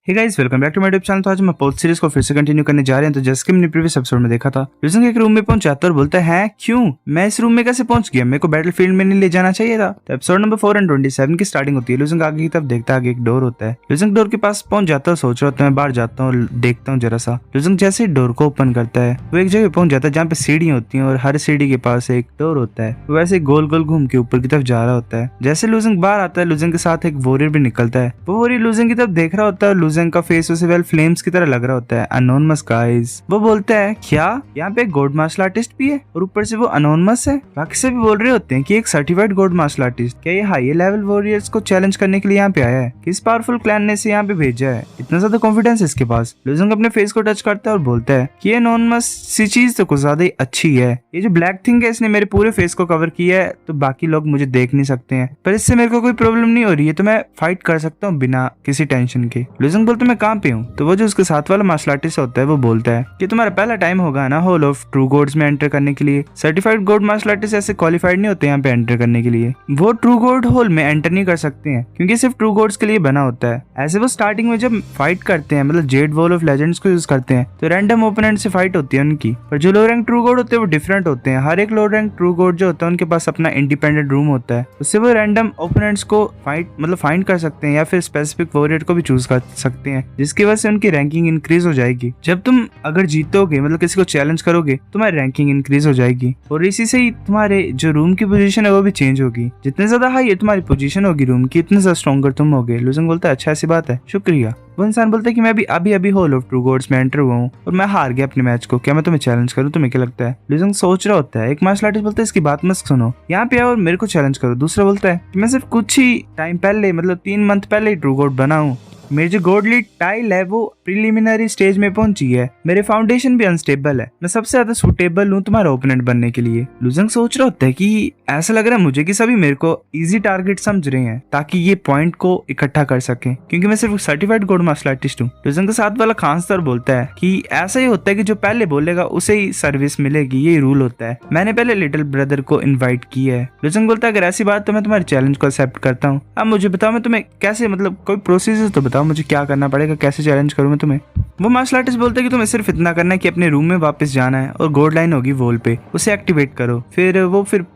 Hey guys, welcome back to my YouTube channel. तो आज हम पोस्ट सीरीज को फिर से कंटिन्यू करने जा रहे हैं। तो जैसे कि हमने प्रीवियस एपिसोड में देखा था, ल्यूजेंग एक रूम में पहुंच जाता है और बोलता है क्यों मैं इस रूम में कैसे पहुंच गया, मेरे को बैटलफील्ड में नहीं ले जाना चाहिए था। तो एपिसोड नंबर 427 की स्टार्टिंग होती है। ल्यूजेंग आगे की तरफ देखता है, आगे एक डोर होता है। ल्यूजेंग डोर के पास पहुंच जाता है, सोच रहा होता है मैं बाहर जाता हूँ और देखता हूँ जरा सा। ल्यूजेंग जैसे डोर को ओपन करता है वो एक जगह पहुंच जाता है जहाँ पे सीढ़ियां होती है और हर सीढ़ी के पास एक डोर होता है। वो वैसे गोल गोल घूम के ऊपर की तरफ जा रहा होता है। जैसे ल्यूजेंग बाहर आता है, ल्यूजेंग के साथ एक वॉरियर भी निकलता है। वो वॉरियर ल्यूजेंग की तरफ देख रहा होता है। ल्यूजेंग का फेस उसे फ्लेम्स की तरह लग रहा होता है। अनोनमस गाइस, वो बोलता है क्या यहाँ पे गोल्ड मार्शल आर्टिस्ट भी है और ऊपर से वो अनोनमस है। बाकी से भी बोल रहे होते हैं कि एक सर्टिफाइड गोल्ड मार्शल आर्टिस्ट, क्या ये हाई लेवल वॉरियर्स को चैलेंज करने के लिए यहाँ पे आया है? किस पावरफुल क्लैन ने इसे यहाँ पे भेजा है? इतना ज्यादा कॉन्फिडेंस है इसके पास। ल्यूजेंग अपने फेस को टच करता है और बोलता है कि ये अनोनमस सी चीज तो कुछ ज्यादा ही अच्छी है। ये जो ब्लैक थिंग है इसने मेरे पूरे फेस को कवर किया है, तो बाकी लोग मुझे देख नहीं सकते हैं, पर इससे मेरे को कोई प्रॉब्लम नहीं हो रही है, तो मैं फाइट कर सकता हूँ बिना किसी टेंशन के। ल्यूजेंग बोलता है मैं कहाँ पे हूँ? तो वो जो उसके साथ वाला मार्शल आर्टिस्ट होता है वो बोलता है कि तुम्हारा पहला टाइम होगा ना हॉल ऑफ ट्रू गॉड्स में एंटर करने के लिए। सर्टिफाइड गॉड मार्शल आर्टिस्ट ऐसे क्वालिफाइड नहीं होते यहाँ पे एंटर करने के लिए। वो ट्रू गॉड हॉल में एंटर नहीं कर सकते हैं क्योंकि सिर्फ ट्रू गॉड्स के लिए बना होता है। ऐसे वो स्टार्टिंग में जब फाइट करते हैं, मतलब जेड वॉल ऑफ लेजेंड्स को यूज करते हैं, तो रैंडम ओपोनेंट से फाइट होती है उनकी। पर जो लो रैंक ट्रू गॉड होते हैं वो डिफरेंट होते हैं। हर एक लो रैंक ट्रू गॉड जो होता है उनके पास अपना इंडिपेंडेंट रूम होता है, उससे वो रैंडम ओपोनेंट्स को फाइंड कर सकते हैं या फिर स्पेसिफिक वॉरियर को भी चूज कर सकते हैं, जिसकी वजह से उनकी रैंकिंग इंक्रीज हो जाएगी। जब तुम अगर जीतोगे, मतलब किसी को चैलेंज करोगे, तुम्हारी रैंकिंग इंक्रीज हो जाएगी और इसी से ही तुम्हारे जो रूम की पोजीशन है वो भी चेंज होगी। जितने ज्यादा हाई है तुम्हारी पोजीशन होगी रूम की, इतने ज्यादा स्ट्रॉन्गर तुम होगे। ल्यूजेंग बोलता है अच्छा ऐसी बात है, शुक्रिया। वो इंसान बोलता है कि मैं भी अभी हॉल ऑफ ट्रू गॉड्स में एंटर हुआ हूँ और मैं हार गया अपने मैच को, क्या मैं तुम्हें चैलेंज करूँ? तुम्हें क्या लगता है? ल्यूजेंग सोच रहा होता है। एक मार्शल आर्टिस्ट बोलता है इसकी बात मत सुनो, यहाँ पे आओ और मेरे को चैलेंज करो। दूसरा बोलता है कि मैं सिर्फ कुछ ही टाइम पहले, मतलब 3 मंथ पहले ही ट्रू गॉड बना हूँ, मेरी जो गॉडली टाइल है वो प्रीलिमिनरी स्टेज में पहुंची है, मेरे फाउंडेशन भी अनस्टेबल है, मैं सबसे ज्यादा सुटेबल हूँ तुम्हारा ओपोनेंट बनने के लिए। ल्यूजेंग सोच रहा होता है कि ऐसा लग रहा है मुझे कि सभी मेरे को इजी टारगेट समझ रहे हैं ताकि ये पॉइंट को इकट्ठा कर सके, क्योंकि मैं सिर्फ सर्टिफाइड गोल्ड मार्शल आर्टिस्ट हूँ। ल्यूजेंग के साथ वाला खान सर बोलता है कि ऐसा ही होता है कि जो पहले बोलेगा उसे ही सर्विस मिलेगी, ये रूल होता है। मैंने पहले लिटिल ब्रदर को इन्वाइट किया है। ल्यूजेंग बोलता है अगर ऐसी बात तो मैं तुम्हारे चैलेंज को एक्सेप्ट करता हूँ। अब मुझे बताओ मैं तुम्हें कैसे, मतलब कोई प्रोसीजर तो बताओ मुझे, क्या करना पड़ेगा, कैसे चैलेंज करूँ मैं तुम्हें? वो मार्शल आर्टिस्ट बोलता है कि तुम्हें सिर्फ इतना करना है कि अपने रूम में वापस जाना है और गोल्ड लाइन होगी वॉल पे, उसे एक्टिवेट करो। फिर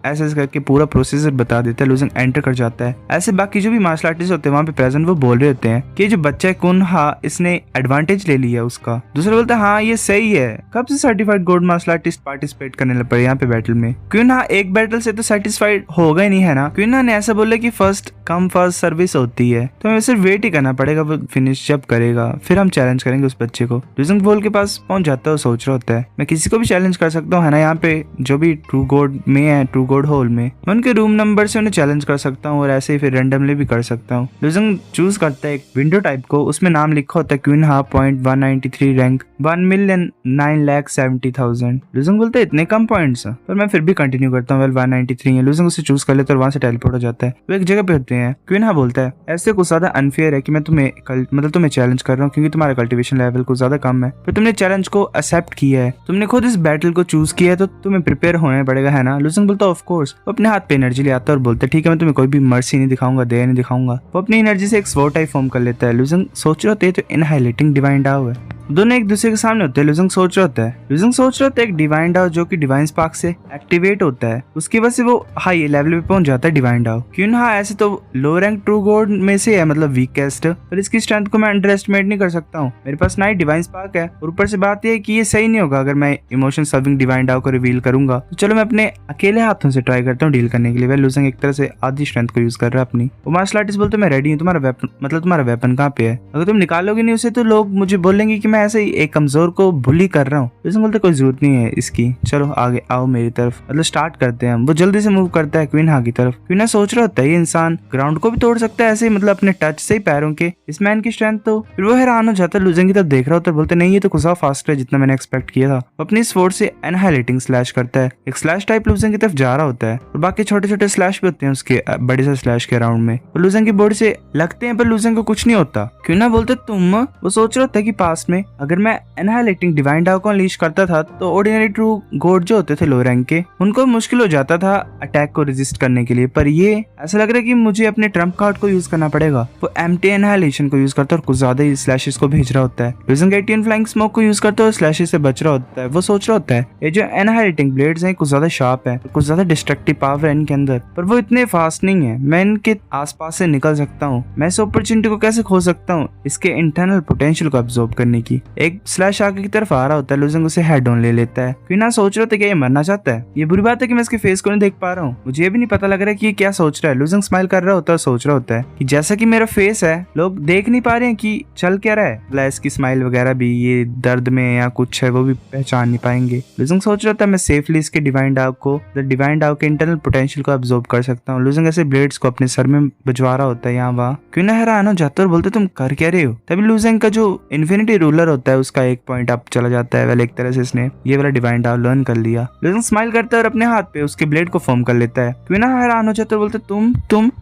ऐसे करके पूरा प्रोसीजर बता देता है। ल्यूजेंग एंटर कर जाता है। ऐसे बाकी जो भी मार्शल आर्टिस्ट होते हैं वहाँ पे प्रेजेंट, वो बोल रहे होते हैं कि जो बच्चा है कुनहा, इसने एडवांटेज ले लिया उसका। दूसरा बोलता है हाँ ये सही है, कब से certified gold martial artist participate करने लग पड़े यहाँ पे बैटल में? कुनहा एक बैटल से तो सेटिस्फाइड होगा ही नहीं, है ना? कुनहा ने ऐसा बोला कि फर्स्ट कम फर्स्ट सर्विस होती है, तो हमें सिर्फ वेट ही करना पड़ेगा, वो फिनिश जब करेगा फिर हम चैलेंज करेंगे उस बच्चे को। ल्यूजेंग वॉल के पास पहुंच जाता है, सोच रहा होता है मैं किसी को भी चैलेंज कर सकता हूँ, है ना? यहाँ पे जो भी ट्रू गॉड में है, ट्रू गॉड हॉल में, मैं उनके रूम नंबर से उन्हें चैलेंज कर सकता हूँ और ऐसे ही फिर रैंडमली भी कर सकता हूँ। ल्यूजेंग चूज करता है एक विंडो टाइप को, उसमें नाम लिखा होता है कुनहा पॉइंट 193 रैंक 1,09,70,000। ल्यूजेंग बोलता है इतने कम पॉइंट्स, पर मैं फिर भी कंटिन्यू करता हूँ। 193 है। ल्यूजेंग उसे चूज कर लेता है और वहां से टेलीपोर्ट हो जाता है। वो एक जगह पे होते हैं। कुनहा बोलता है ऐसे कुछ ज्यादा अनफेयर है कि मैं तुम्हें चैलेंज कर रहा हूँ क्योंकि तुम्हारा कल्टीवेशन लेवल कुछ ज्यादा कम है, पर तुमने चैलेंज को एक्सेप्ट किया है, तुमने खुद इस बैटल को चूज किया है, तो तुम्हें प्रिपेयर होना पड़ेगा, है ना? ल्यूजेंग बोलता है ऑफ कोर्स। वो अपने हाथ पे एनर्जी ले आता है और बोलता है ठीक है मैं तुम्हें कोई भी मर्सी नहीं दिखाऊंगा, दया नहीं दिखाऊंगा। वो अपनी एनर्जी से एक स्वॉर्ड टाइप फॉर्म कर लेता है। ल्यूजेंग सोच रहे होते हैं तो इनहाइलेटिंग डिवाइन डाव है, दोनों एक दूसरे के सामने होते हैं। ल्यूजेंग सोच रहा होता है एक डिवाइन डाव जो कि डिवाइन स्पार्क से एक्टिवेट होता है, उसकी वजह से वो हाई लेवल पे पहुंच जाता है डिवाइन डाव। क्यों ऐसे तो लो रैंक ट्रू गॉड में से है, मतलब वीकेस्ट, पर इसकी स्ट्रेंथ को मैं अंडर एस्टिमेट नहीं कर सकता हूँ। मेरे पास ना ही डिवाइन स्पार्क है और ऊपर से बात यह है कि ये सही नहीं होगा अगर मैं इमोशन सर्विंग डिवाइन डाव को रिवील करूंगा, तो चलो मैं अपने अकेले हाथों से ट्राई करता हूँ डील करने के लिए। वह ल्यूजेंग एक तरह से आधी स्ट्रेंथ को यूज कर रहा है अपनी। वो मार्शल आर्टिस्ट बोलते मैं रेडी हूँ, तुम्हारा वेपन कहाँ पे है? अगर तुम निकालोगे नहीं उसे तो लोग मुझे बोलेंगे कि मैं ऐसे ही एक कमजोर को बुली कर रहा हूँ। ल्यूजेंग बोलते कोई जरूरत नहीं है इसकी, चलो आगे आओ मेरी तरफ, मतलब स्टार्ट करते हैं हम। वो जल्दी से मूव करता है क्वीनहा की तरफ। क्वीनहा सोच रहा होता है ये इंसान ग्राउंड को भी तोड़ सकता है ऐसे, मतलब अपने टच से ही पैरों के, इस मैन की स्ट्रेंथ तो। फिर वो हैरान हो जाता है, ल्यूजेंग की तरफ देख रहा होता है, बोलते नहीं ये तो कुछ फास्ट है जितना मैंने एक्सपेक्ट किया था। अपनी स्वॉर्ड से एनहाइलाइटिंग स्लैश करता है। एक स्लैश टाइप ल्यूजेंग की तरफ जा रहा होता है और बाकी छोटे छोटे स्लैश भी होते हैं उसके बड़े से स्लैश के अराउंड में, और ल्यूजेंग की बॉडी से लगते हैं, पर ल्यूजेंग को कुछ नहीं होता। क्वीनहा बोलते तुम, वो सोच रहा होता है कि पास में अगर मैं एनहाइलेटिंग डिवाइन डाउ को अनलीश करता था तो ऑर्डिनरी ट्रू गॉड जो होते थे लो रैंक के, उनको मुश्किल हो जाता था अटैक को रेजिस्ट करने के लिए। पर ये ऐसा लग रहा है कि मुझे अपने ट्रम्प कार्ड को यूज करना पड़ेगा। वो एम्प्टी एनहाइलेशन को यूज करता है और कुछ ज्यादा ही स्लैशेस को भेज रहा होता है। लूजिंग 18 फ्लाइंग स्मोक को यूज करता है और स्लैशेस से बच रहा होता है। वो सोच रहा होता है ये जो एनहाइलेटिंग ब्लेड्स हैं कुछ ज्यादा शार्प है, कुछ ज्यादा डिस्ट्रक्टिव पावर है इनके अंदर, पर वो इतने फास्ट नहीं है। मैं इनके आसपास से निकल सकता हूँ, मैं इस अपॉर्चुनिटी को कैसे खो सकता हूँ इसके इंटरनल पोटेंशियल को अब्सॉर्ब करने की। एक स्लैश आगे की तरफ आ रहा होता है, लूजिंग उसे हेड ऑन ले लेता है। क्वीना सोच रहा था कि ये मरना चाहता है। ये बुरी बात है कि मैं इसके फेस को नहीं देख पा रहा हूँ, मुझे ये भी नहीं पता लग रहा है कि ये क्या सोच रहा है। लूजिंग स्माइल कर रहा होता है, सोच रहा होता है कि जैसा कि मेरा फेस है लोग देख नहीं पा रहे हैं कि चल क्या रहा है, ब्लैस की स्माइल वगैरह भी ये दर्द में या कुछ है वो भी पहचान नहीं पाएंगे। लूजिंग सोच रहा था मैं सेफली इसके डिवाइन डाउ के इंटरनल पोटेंशियल को अब्सॉर्ब कर सकता हूँ। लूजिंग ऐसे ब्लेड्स को अपने सर में बजवा रहा होता है यहाँ वहाँ। क्वीना हैरान हो जाता है और बोलते तुम कर क्या रहे हो। तभी लूजिंग का जो इन्फिनिटी रूलर होता है उसका एक पॉइंट अप चला जाता है। वेल एक तरह से इसने ये वाला डिवाइन डाउ लर्न कर लिया। लूजिंग स्माइल करता है और अपने हाथ पे उसके ब्लेड को फॉर्म कर लेता है। क्वीना हैरान हो जाता है और बोलते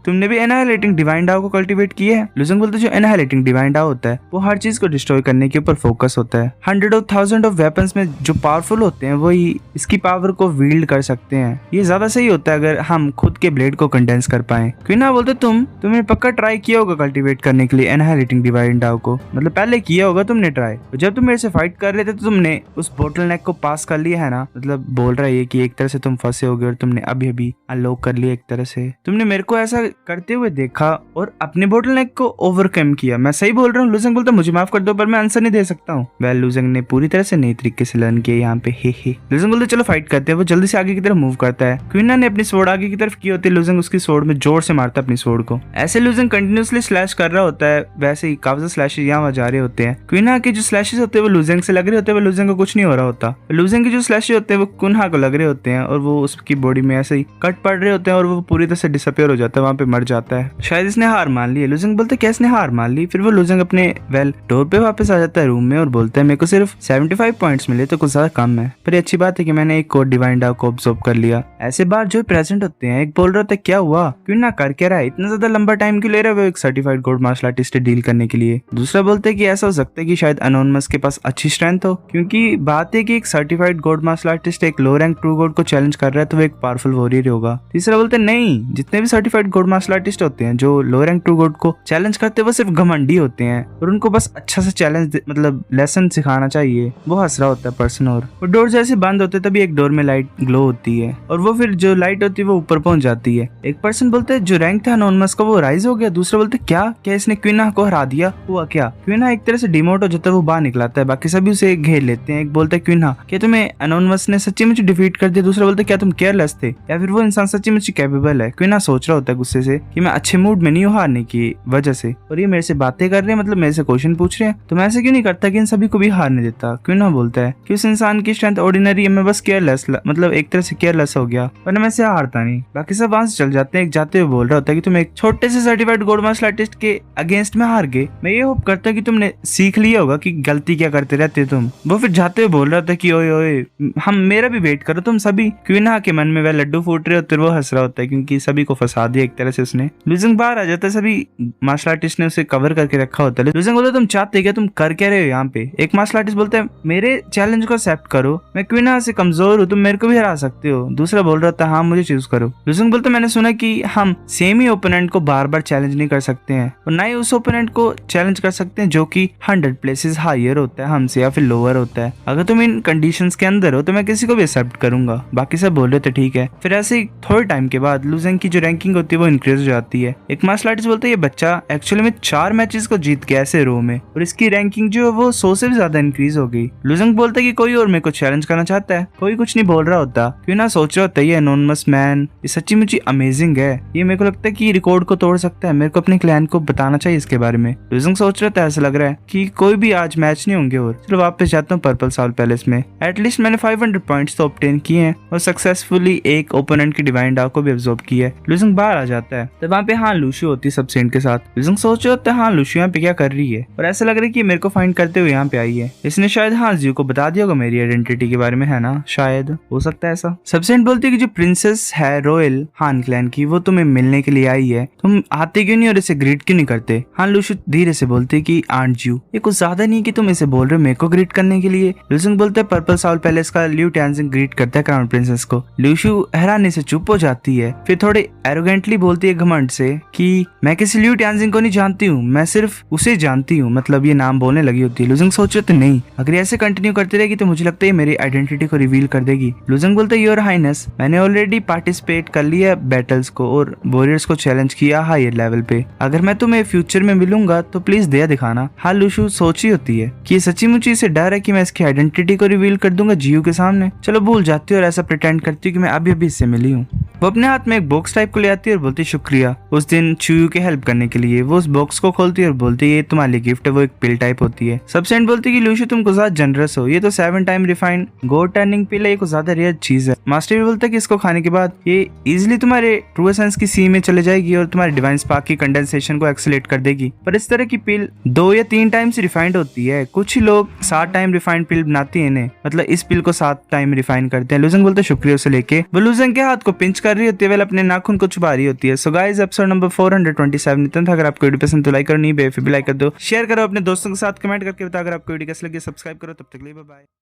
तुमने भी एनहाइलेटिंग डिवाइन डाउ को कल्टीवेट किया है। लूजिंग बोलते जो एनहाइलेटिंग डिवाइन डाउ होता है वो हर चीज को डिस्ट्रॉय करने के ऊपर फोकस होता है। 100 और 1000 ऑफ वेपन्स में जो पावरफुल होते हैं वही इसकी पावर को वील्ड कर सकते हैं। ये ज्यादा सही होता है अगर हम खुद के ब्लेड को कंडेंस कर पाए। क्वीना बोलते तुमने पक्का ट्राई किया होगा कल्टीवेट करने के लिए एनहाइलेटिंग डिवाइन डाउ को, मतलब पहले किया होगा तुमने ट्राई। तो जब तुम मेरे से फाइट कर रहे थे तो तुमने उस बोटल नेक को पास कर लिया है ना, मतलब बोल रहा है कि एक तरह से तुम फंसे होगे और तुमने अभी अभी अनलॉक कर लिया। एक तरह से तुमने मेरे को ऐसा करते हुए देखा और अपने बोटल नेक को ओवरकम किया। मैं सही बोल रहा हूँ। लूजिंग बोलता मुझे माफ कर दो पर मैं आंसर नहीं दे सकता हूँ। वेल लूजिंग ने पूरी तरह से नई तरीके से लर्न किया यहाँ पे। हे लूजिंग बोलते चलो फाइट करते हैं। वो जल्दी से आगे की तरफ मूव करता है। क्वीना ने अपनी स्वॉर्ड आगे की तरफ की होती है। लूजिंग उसकी स्वॉर्ड में जोर से मारता है अपनी स्वॉर्ड को। ऐसे लूजिंग कंटिन्यूअसली स्लैश कर रहा होता है, वैसे ही काफी स्लैशेस यहाँ जा रहे होते हैं। क्वीना के जो स्लैशेस होते हैं वो लूजिंग से लग रहे होते हैं, वो लूजिंग को कुछ नहीं हो रहा होता। लूजिंग के जो स्लैशेस होते हैं वो कुन्हा को लग रहे होते हैं और वो उसकी बॉडी में ऐसे ही कट पड़ रहे होते हैं और वो पूरी तरह से डिसअपियर हो जाता है, वहाँ पे मर जाता है। शायद इसने हार मान ली है। लूजिंग बोलते क्या इसने हार मान ली। फिर वो लूजिंग अपने डोर पे वापस आ जाता है रूम में और बोलता है मेरे को सिर्फ 75 पॉइंट्स मिले तो कुछ ज्यादा कम है, पर अच्छी बात है कि मैंने एक कोड डिवाइन डाउ को ऑब्जर्व कर लिया। ऐसे बार जो प्रेजेंट होते हैं। एक बोल रहा था क्या हुआ, क्यों ना कर क्या रहा है, इतना ज्यादा लंबा टाइम क्यों ले रहा है वो एक सर्टिफाइड गोल्ड मार्शल आर्टिस्ट से डील करने के लिए। दूसरा बोलते है कि ऐसा हो सकता है कि शायद अनोनिमस के पास अच्छी स्ट्रेंथ हो, क्योंकि बात है कि एक सर्टिफाइड गोल्ड मार्शल आर्टिस्ट एक लो रैंक ट्रू गॉड को चैलेंज कर रहा है तो वो एक पावरफुल वॉरियर होगा। तीसरा बोलते नहीं, जितने भी सर्टिफाइड गोल्ड मार्शल आर्टिस्ट होते हैं जो लो रैंक ट्रू गॉड को चैलेंज करते हैं वो सिर्फ घमंडी होते हैं और उनको बस अच्छा से चैलेंज मतलब लेसन सिखाना चाहिए। वो हंस रहा होता है पर्सन। और वो डोर जैसे बंद होते तभी एक डोर में लाइट ग्लो होती है और वो फिर जो लाइट होती है वो ऊपर पहुंच जाती है। एक पर्सन बोलते है जो रैंक था अनोनिमस का वो राइज हो गया। दूसरा बोलते क्या इसने क्वीना को हरा दिया, हुआ क्या। क्वीना एक तरह से डिमोट हो जाता है, वो बाहर निकलाता है, बाकी सभी उसे घेर लेते हैं। एक बोलता है क्वीना क्या तुम्हें अनोनिमस ने सच्ची मुझे डिफीट कर दिया। दूसरा बोलता है क्या तुम केयरलेस थे या फिर वो इंसान सच्ची मुझे कैपेबल है। क्वीना सोच रहा होता है गुस्से से कि मैं अच्छे मूड में नहीं हूँ हारने की वजह से और ये मेरे से बातें कर रहे हैं, मतलब मेरे से क्वेश्चन पूछ रहे हैं, तो मैं ऐसे क्यों नहीं करता कि इन सभी को भी हारने देता। क्वीना बोलता है कि उस इंसान की स्ट्रेंथ ऑर्डिनरी है, मैं बस केयरलेस मतलब एक तरह से केयरलेस हो गया वरना मैं से हारता नहीं। बाकी सब वहां से चल जाते हैं। एक जाते हुए बोल रहा होता है कि तुम एक छोटे से सर्टिफाइड गोल्ड मार्शल आर्टिस्ट के अगेंस्ट में हार गए। मैं ये होप करता हूँ कि तुमने सीख लिया होगा कि गलती क्या करते रहते हो तुम। वो फिर जाते हुए बोल रहा था कि ओए ओए हम मेरा भी वेट करो तुम सभी। क्वीना के मन में वह लड्डू फूट रहे होते, वो हंस रहा होता है क्योंकि सभी को फंसा दिया एक तरह से उसने। लूजिंग बाहर आ जाता है, सभी मार्शल आर्टिस्ट ने उसे कवर करके रखा होता है। लूजिंग बोलता तुम चाहते क्या, तुम कर क्या रहे हो यहाँ पे। एक मार्शल आर्टिस्ट बोलता है मेरे चैलेंज को एक्सेप्ट करो, मैं क्वीना से कमजोर हूँ, तुम मेरे को भी हरा सकते हो। दूसरा बोल रहा था हाँ मुझे चूज करो। लूजिंग बोलता मैंने सुना कि हम सेम ही ओपोनेंट को बार बार चैलेंज नहीं कर सकते हैं और ना ही उस ओपोनेंट को चैलेंज कर सकते हैं जो कि 100 प्लेसेस हायर होता है हमसे या फिर लोअर होता है। अगर तुम इन कंडीशंस के अंदर हो तो मैं किसी को भी एक्सेप्ट करूंगा। बाकी सब बोल रहे थे ठीक है। फिर ऐसे ही थोड़े टाइम के बाद लूजिंग की जो रैंकिंग होती है वो इंक्रीज हो जाती है। एक मार्शल आर्टिस्ट बोलते है ये बच्चा एक्चुअली में 4 मैचेस को जीत गया ऐसे रो में और इसकी रैंकिंग जो है वो 100 से भी ज्यादा इंक्रीज हो गई। लूजिंग बोलता है कि कोई और मेरे को चैलेंज करना चाहता है। कोई कुछ नहीं बोल रहा होता, क्यों ना सोच रहा होता है ये एनोनिमस मैन ये सच्ची मुझे अमेजिंग है, ये मेरे को लगता है कि रिकॉर्ड को तोड़ सकता है, मेरे को अपने क्लैन को बताना चाहिए इसके बारे में। लूजिंग सोच रहा था ऐसा लग रहा है कि कोई भी आज मैच नहीं होंगे और चलो वापस जाता हूँ पर्पल साउल पैलेस में। एटलीस्ट मैंने 500 पॉइंट्स तो ऑब्टेन किए हैं और सक्सेसफुली एक ओपोनेंट की डिवाइन डाउ को भी अब्सॉर्ब किया है। लूजिंग बाहर आ जाता है तो वहाँ पे हाँ लूशियो होती है सब सेंट के साथ। लूजिंग सोच रहा होता है हाँ लूशियो यहाँ पे क्या कर रही है और ऐसा लग रहा है कि मेरे को फाइंड करते हुए यहाँ पे आई है। इसने शायद हाँ जियो को बता दिया होगा मेरी आइडेंटिटी के बारे में, है ना, शायद हो सकता है ऐसा। सबसेंट बोलती है कि जो प्रिंसेस है रॉयल हान क्लैन की वो तुम्हें मिलने के लिए आई है, तुम आते क्यों नहीं और इसे ग्रीट क्यों नहीं करते। हाँ लूशियो धीरे से बोलती है कि आंट यू ये कुछ ज्यादा नहीं नहीं कि तुम इसे बोल रहे हो मेरे को ग्रीट करने के लिए। लुसिंग बोलते हैं पर्पल साउल पैलेस का लियू टानजिंग ग्रीट करता है क्राउन प्रिंसेस को। ल्यूशु हैरानी से चुप हो जाती है, फिर थोड़े एरोगेंटली बोलती है घमंड से कि मैं किसी लियू टानजिंग को नहीं जानती हूँ, मैं सिर्फ उसे जानती हूँ। मतलब ये नाम बोलने लगी होती है। लुसिंग सोच रहे नहीं, अगर ऐसे कंटिन्यू करती रहेगी तो मुझे लगता है मेरी आइडेंटिटी को रिवील कर देगी। लुसिंग बोलते योर हाइनेस, मैंने ऑलरेडी पार्टिसिपेट कर लिया बैटल्स को और वॉरियर्स को चैलेंज किया हायर लेवल पे। अगर मैं तुम्हें फ्यूचर में मिलूंगा तो प्लीज दया दिखाना। हाँ लुशु सोची होती है कि सच्ची मुची इसे डर है कि मैं इसकी आइडेंटिटी को रिवील कर दूंगा जियू के सामने। चलो भूल जाती हूँ और ऐसा प्रिटेंड करती हूँ कि मैं अभी अभी इससे मिली हूँ। वो अपने हाथ में एक बॉक्स टाइप को ले आती है और बोलती शुक्रिया उस दिन चुयू के हेल्प करने के लिए। वो उस बॉक्स को खोलती है और बोलती है ये तुम्हारे लिए गिफ्ट है। वो एक पिल टाइप होती है। सबसेंट बोलती है कि लुशु तुम कुछ ज्यादा जनरस हो, ये तो 7 टाइम रिफाइंड गोड टर्निंग पिल है, ये कुछ ज्यादा रेयर चीज है। मास्टर भी बोलता है कि इसको खाने के बाद ये इजिली तुम्हारे ट्रू एसेंस की सी में चले जाएगी और तुम्हारे डिवाइन स्पार्क की कंडेंसेशन को एक्सेलेरेट कर देगी। पर इस तरह की पिल 2 या 3 टाइम से रिफाइंड होती है। कुछ ही लोग 7 टाइम रिफाइंड पिल बनाती है इन्हें, मतलब इस पिल को 7 टाइम रिफाइन करते हैं। लुजंग बोलते शुक्रिया उसे लेके। वो लुजंग के हाथ को पिंच कर रही होती है, अपने नाखून को छुपा रही होती है। सो गाइस एपिसोड नंबर 427 इतना था। अगर आपको वीडियो पसंद तो लाइक करो, नहीं बेफिक्र लाइक कर दो, शेयर करो अपने दोस्तों के साथ, कमेंट करके बताओ अगर आपको वीडियो कैसी लगी। सब्सक्राइब करो। तब तक के लिए बाय बाय।